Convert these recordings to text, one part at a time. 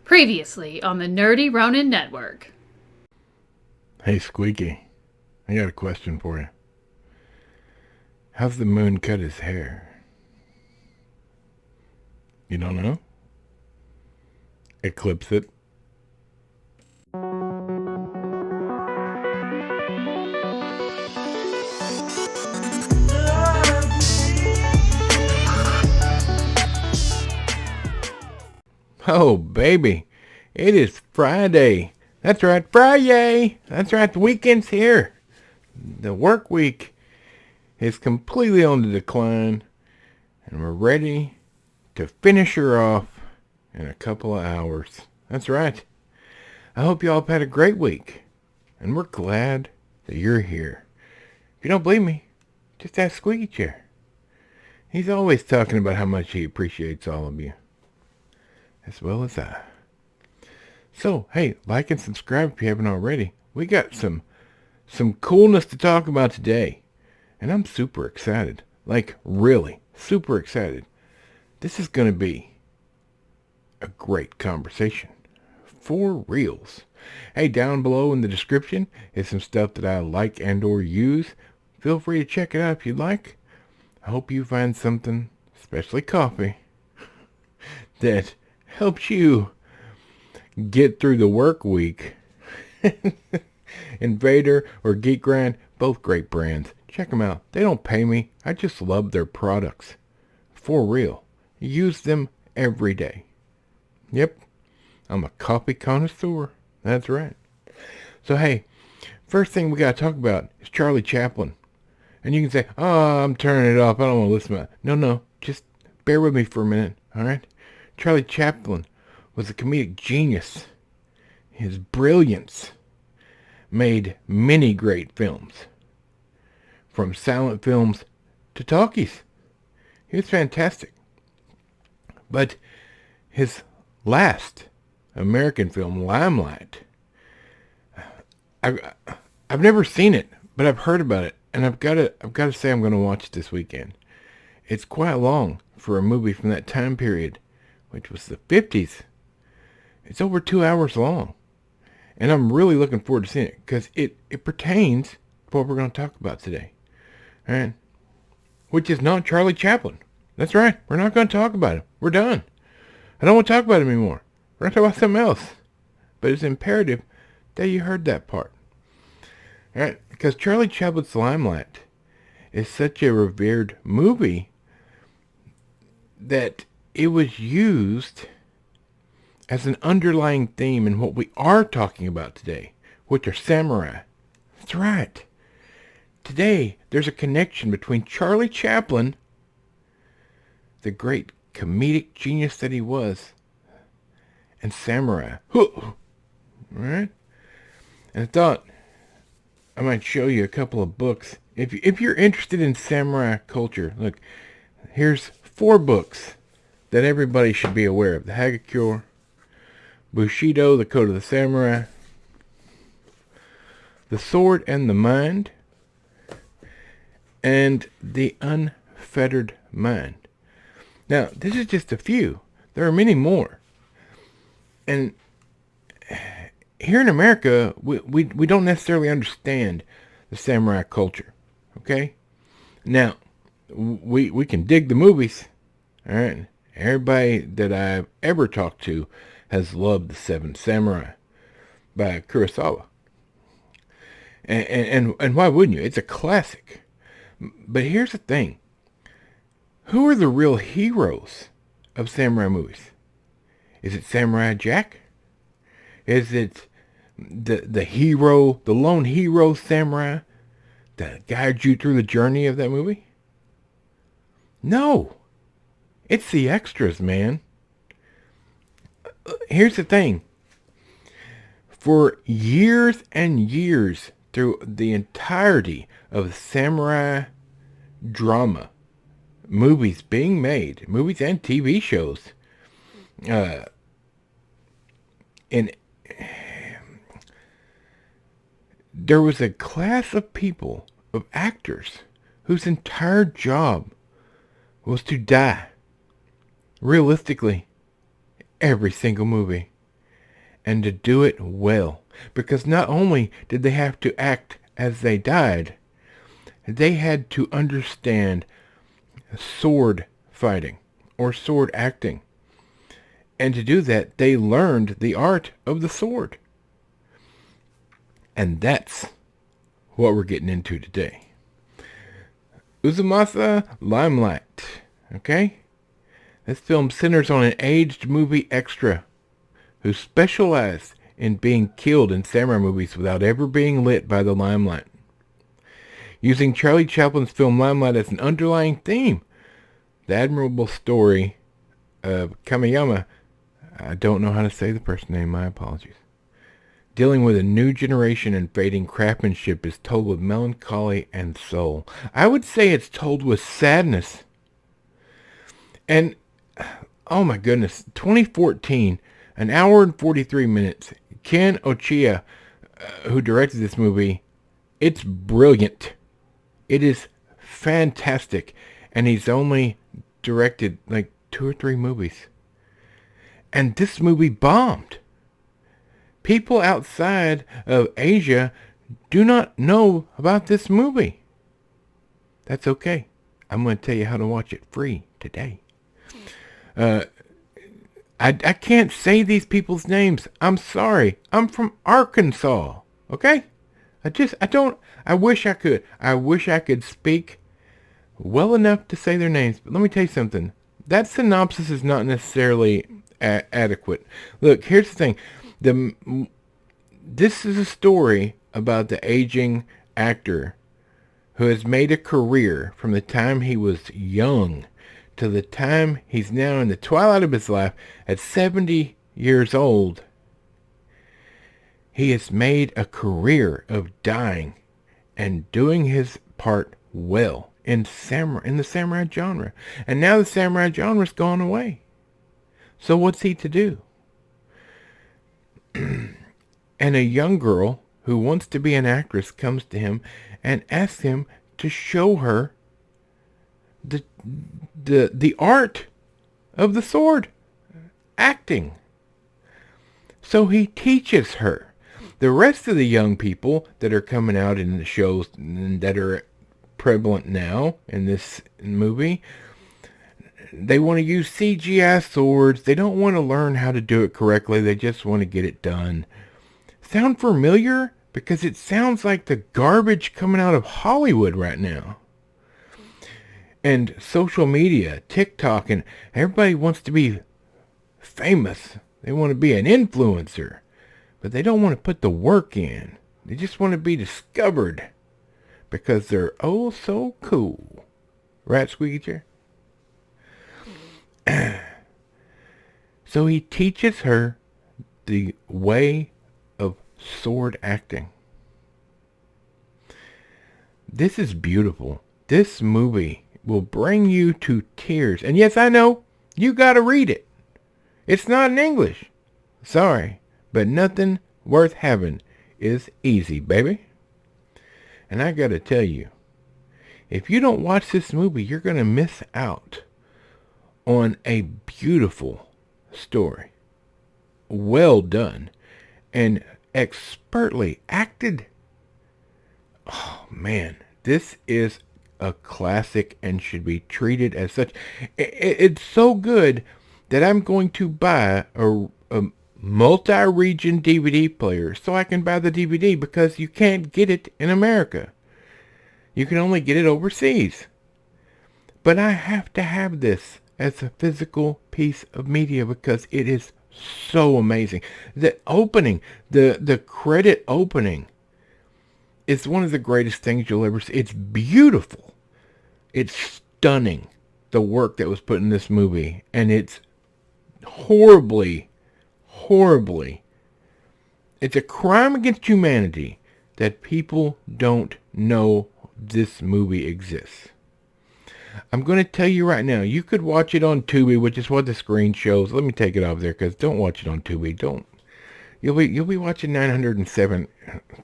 Previously on the Nerdy Ronin Network. Hey, Squeaky, I got a question for you. How's the moon cut his hair? You don't know? Eclipse it. Oh, baby, it is Friday. That's right, Fri-Yay. That's right, the weekend's here. The work week is completely on the decline, and we're ready to finish her off in a couple of hours. That's right. I hope y'all have had a great week, and we're glad that you're here. If you don't believe me, just ask Squeaky Chair. He's always talking about how much he appreciates all of you, as well as I. So, hey, like and subscribe if you haven't already. We got some coolness to talk about today, and I'm super excited. Like, really, super excited. This is going to be a great conversation. For reals. Hey, down below in the description is some stuff that I like and or use. Feel free to check it out if you'd like. I hope you find something, especially coffee, that helps you get through the work week. Invader or Geek Grind, both great brands. Check them out. They don't pay me. I just love their products. For real. Use them every day. Yep. I'm a coffee connoisseur. That's right. So hey, first thing we got to talk about is Charlie Chaplin. And you can say, oh, I'm turning it off. I don't want to listen to it. No. Just bear with me for a minute. All right? Charlie Chaplin was a comedic genius. His brilliance made many great films. From silent films to talkies. He was fantastic. But his last American film, Limelight, I've never seen it, but I've heard about it, and I've got to say I'm going to watch it this weekend. It's quite long for a movie from that time period, which was the 50s. It's over 2 hours long, and I'm really looking forward to seeing it because it pertains to what we're going to talk about today, all right? Which is not Charlie Chaplin. That's right. We're not going to talk about him. We're done. I don't want to talk about him anymore. We're going to talk about something else. But it's imperative that you heard that part. All right? Because Charlie Chaplin's Limelight is such a revered movie that it was used as an underlying theme in what we are talking about today, which are samurai. That's right. Today, there's a connection between Charlie Chaplin, the great comedic genius that he was, and samurai. All right? And I thought I might show you a couple of books. If you're interested in samurai culture, look, here's 4 books that everybody should be aware of. The Hagakure, Bushido, the Code of the Samurai, The Sword and the Mind, and The Unfettered Mind. Now, this is just a few. There are many more. And here in America, we don't necessarily understand the samurai culture. Okay? Now, we can dig the movies. All right? Everybody that I've ever talked to has loved The Seven Samurai by Kurosawa. And why wouldn't you? It's a classic. But here's the thing. Who are the real heroes of samurai movies? Is it Samurai Jack? Is it the hero, the lone hero samurai that guides you through the journey of that movie? No. It's the extras, man. Here's the thing. For years and years, through the entirety of samurai drama, movies being made, movies and TV shows, and there was a class of people, of actors, whose entire job was to die. Realistically, every single movie. and to do it well. Because not only did they have to act as they died, they had to understand sword fighting or sword acting. And to do that, they learned the art of the sword. And that's what we're getting into today. Uzumasa, Limelight. Okay? This film centers on an aged movie extra who specialized in being killed in samurai movies without ever being lit by the limelight. Using Charlie Chaplin's film Limelight as an underlying theme, the admirable story of Kamiyama, I don't know how to say the person's name, my apologies, dealing with a new generation and fading craftsmanship, is told with melancholy and soul. I would say it's told with sadness. And, oh my goodness, 2014, an hour and 43 minutes. Ken Ochiya, who directed this movie, it's brilliant. It is fantastic. And he's only directed like 2 or 3 movies. And this movie bombed. People outside of Asia do not know about this movie. That's okay. I'm going to tell you how to watch it free today. I can't say these people's names. I'm sorry. I'm from Arkansas. Okay? I wish I could. I wish I could speak well enough to say their names. But let me tell you something. That synopsis is not necessarily adequate. Look, here's the thing. This is a story about the aging actor who has made a career from the time he was young to the time he's now in the twilight of his life at 70 years old. He has made a career of dying and doing his part well in the samurai genre. And now the samurai genre's gone away. So what's he to do? And a young girl who wants to be an actress comes to him and asks him to show her the art of the sword acting. So he teaches her. The rest of the young people that are coming out in the shows that are prevalent now in this movie, they want to use CGI swords. They don't want to learn how to do it correctly. They just want to get it done. Sound familiar? Because it sounds like the garbage coming out of Hollywood right now. And social media, TikTok, and everybody wants to be famous. They want to be an influencer. But they don't want to put the work in. They just want to be discovered. Because they're oh so cool. Right, Squeaky Chair? So he teaches her the way of sword acting. This is beautiful. This movie will bring you to tears. And yes, I know, you gotta read it. It's not in English. Sorry, but nothing worth having is easy, baby. And I gotta tell you, if you don't watch this movie, you're gonna miss out on a beautiful story. Well done. And expertly acted. Oh, man. This is a classic and should be treated as such. It's so good that I'm going to buy a multi-region DVD player so I can buy the DVD because you can't get it in America. You can only get it overseas. But I have to have this as a physical piece of media because it is so amazing. The opening, the credit opening is one of the greatest things you'll ever see. It's beautiful. It's stunning, the work that was put in this movie. And it's horribly, it's a crime against humanity that people don't know this movie exists. I'm going to tell you right now, you could watch it on Tubi, which is what the screen shows. Let me take it off there, because don't watch it on Tubi. Don't. You'll be watching 907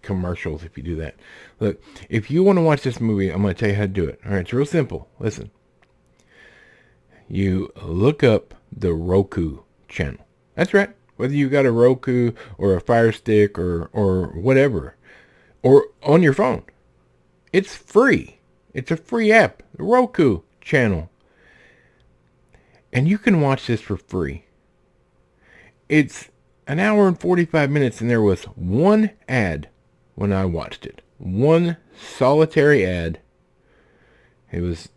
commercials if you do that. Look, if you want to watch this movie, I'm going to tell you how to do it. All right, it's real simple. Listen. You look up the Roku channel. That's right. Whether you got a Roku or a Fire Stick or whatever, or on your phone. It's free. It's a free app, the Roku channel. And you can watch this for free. It's an hour and 45 minutes, and there was one ad when I watched it. One solitary ad. It was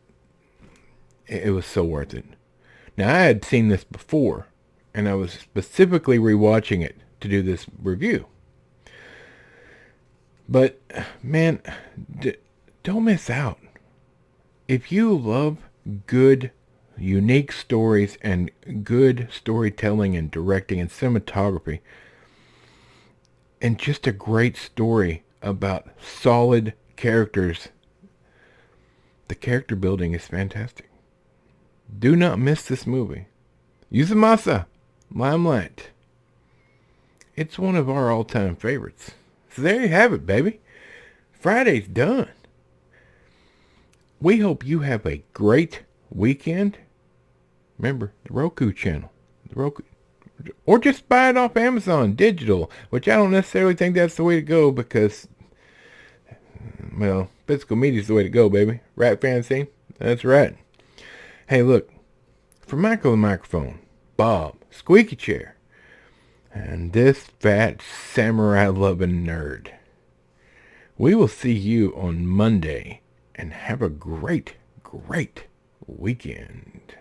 so worth it. Now, I had seen this before, and I was specifically rewatching it to do this review. But, man, don't miss out. If you love good, unique stories and good storytelling and directing and cinematography, and just a great story about solid characters, the character building is fantastic. Do not miss this movie. Uzumasa, Limelight. It's one of our all-time favorites. So there you have it, baby. Friday's done. We hope you have a great weekend. Remember, the Roku channel. Or just buy it off Amazon digital, which I don't necessarily think that's the way to go because, well, physical media is the way to go, baby. Right, fancy? That's right. Hey, look. For Michael the Microphone, Bob, Squeaky Chair, and this fat samurai-loving nerd, we will see you on Monday, and have a great, great weekend.